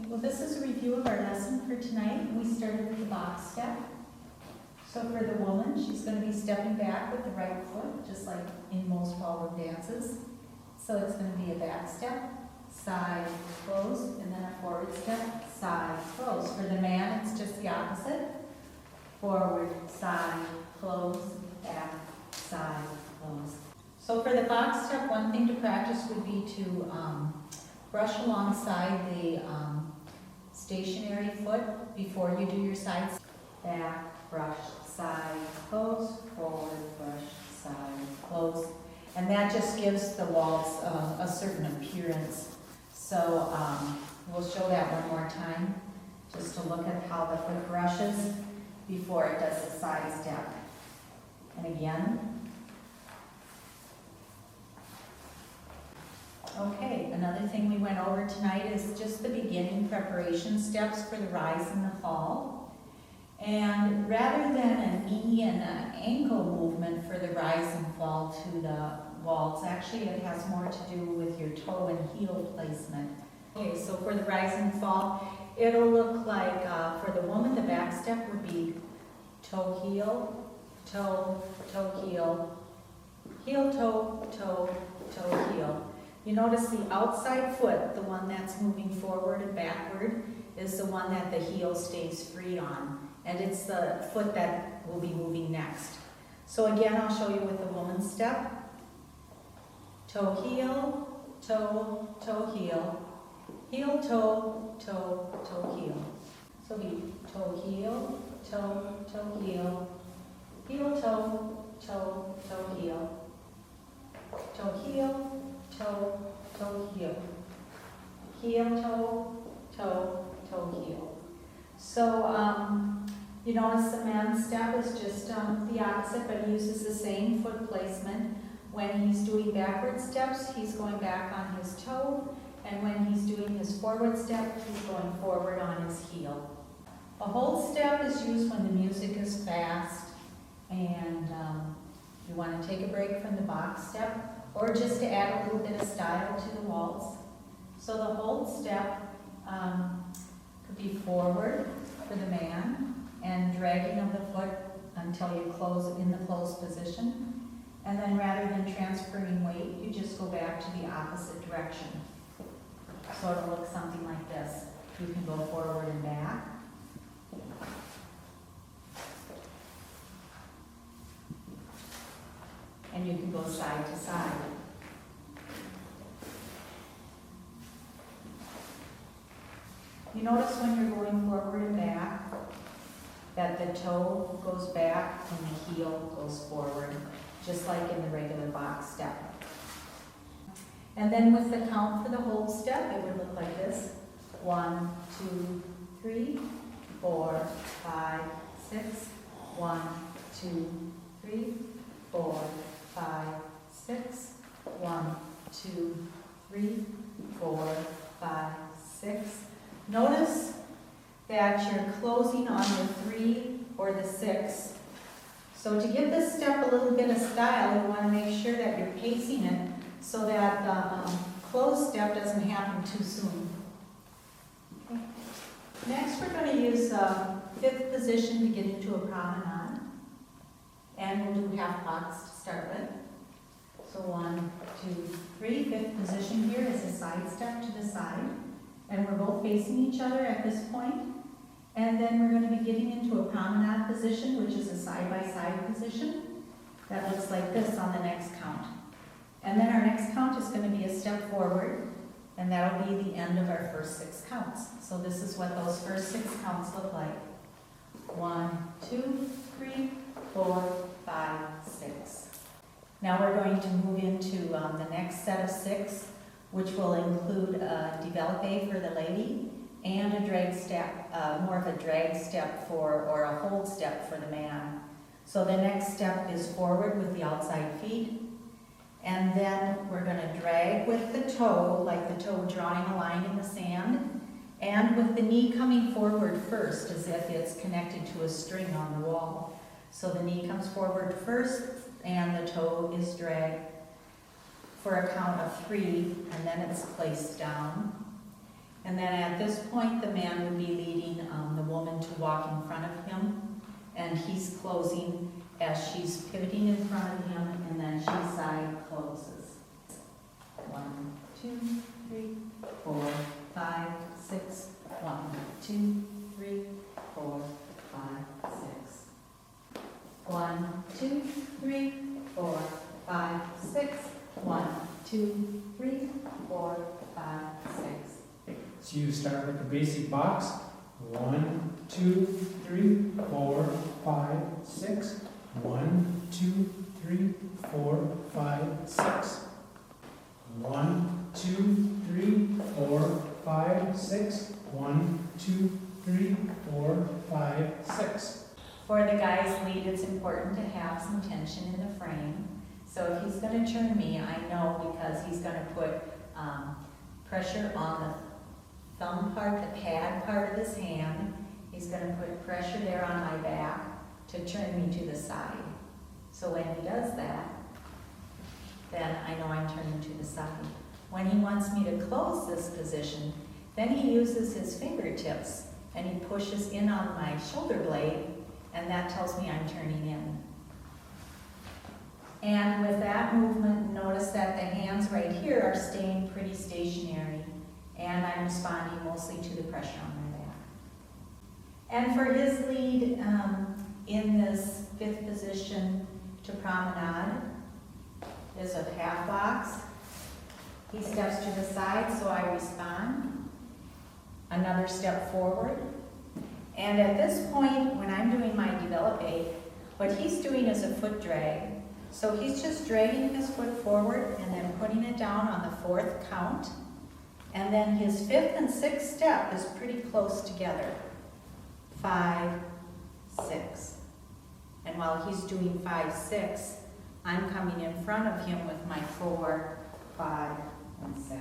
Well, this is a review of our lesson for tonight. We started with the box step. So for the woman, she's going to be stepping back with the right foot, just like in most ballroom dances. So it's going to be a back step, side, close, and then a forward step, side, close. For the man, it's just the opposite. Forward, side, close, back, side, close. So for the box step, one thing to practice would be to brush alongside the stationary foot before you do your sides. Back, brush, side, close, forward, brush, side, close. And that just gives the waltz a certain appearance. So we'll show that one more time, just to look at how the foot brushes before it does the side step. And again. Okay, another thing we went over tonight is just the beginning preparation steps for the rise and the fall. And rather than an knee and an ankle movement for the rise and fall to the waltz, actually it has more to do with your toe and heel placement. Okay, so for the rise and fall, it'll look like, for the woman, the back step would be toe, heel, toe, toe, heel, heel, toe, toe, toe, heel. You notice the outside foot, the one that's moving forward and backward, is the one that the heel stays free on. And it's the foot that will be moving next. So again, I'll show you with the woman's step. Toe, heel, toe, toe, heel. Heel, toe, toe, toe, heel. So be toe, heel, toe, toe, heel. Heel, toe, toe, toe, heel. Toe, heel, toe, toe, heel. Heel, toe, toe, toe, heel. So you notice the man's step is just the opposite, but he uses the same foot placement. When he's doing backward steps, he's going back on his toe, and when he's doing his forward step, he's going forward on his heel. A hold step is used when the music is fast, and you want to take a break from the box step, or just to add a little bit of style to the waltz. So the hold step could be forward for the man, and dragging of the foot until you close in the closed position. And then rather than transferring weight, you just go back to the opposite direction. So it'll look something like this. You can go forward and back. And you can go side to side. You notice when you're going forward and back, that the toe goes back and the heel goes forward, just like in the regular box step. And then with the count for the hold step, it would look like this. 1, 2, 3, 4, 5, 6. 1, 2, 3, 4, 5, 6. 1, 2, 3, 4, 5, 6. Notice that you're closing on the 3 or the 6. So to give this step a little bit of style, you want to make sure that you're pacing it so that the closed step doesn't happen too soon. Okay. Next, we're going to use fifth position to get into a promenade. And we'll do half box to start with. So 1, 2, 3. Fifth position here is a side step to the side. And we're both facing each other at this point. And then we're going to be getting into a promenade position, which is a side-by-side position. That looks like this on the next count. And then our next count is going to be a step forward, and that'll be the end of our first 6 counts. So this is what those first 6 counts look like. 1, 2, 3, 4, 5, 6. Now we're going to move into the next set of 6, which will include a développé for the lady and a drag step, more of a drag step or a hold step for the man. So the next step is forward with the outside feet, and then we're going to drag with the toe, like the toe drawing a line in the sand, and with the knee coming forward first, as if it's connected to a string on the wall. So the knee comes forward first, and the toe is dragged for a count of 3, and then it's placed down. And then at this point, the man would be leading the woman to walk in front of him, and he's closing as she's pivoting in front of him, and then she side closes. 1, 2, 3, 4, 5, 6. 1, 2, 3, 4, 5, 6. 1, 2, 3, 4, 5, 6. 1, 2, 3, 4, 5, 6. So you start with the basic box. 1, 2, 3, 4, 5, 6. 1, 2, 3, 4, 5, 6. 1, 2, 3, 4, 5, 6. 1, 2, 3, 4, 5, 6. For the guy's lead, it's important to have some tension in the frame. So if he's going to turn me, I know because he's going to put pressure on the thumb part, the pad part of his hand. He's going to put pressure there on my back to turn me to the side. So when he does that, then I know I'm turning to the side. When he wants me to close this position, then he uses his fingertips and he pushes in on my shoulder blade, and that tells me I'm turning in. And with that movement, notice that the hands right here are staying pretty stationary, and I'm responding mostly to the pressure on my back. And for his lead in this 5th position to promenade is a half box. He steps to the side, so I respond. Another step forward. And at this point, when I'm doing my developé, what he's doing is a foot drag. So he's just dragging his foot forward and then putting it down on the 4th count. And then his 5th and 6th step is pretty close together. 5, 6. And while he's doing 5, 6, I'm coming in front of him with my 4, 5, and 6.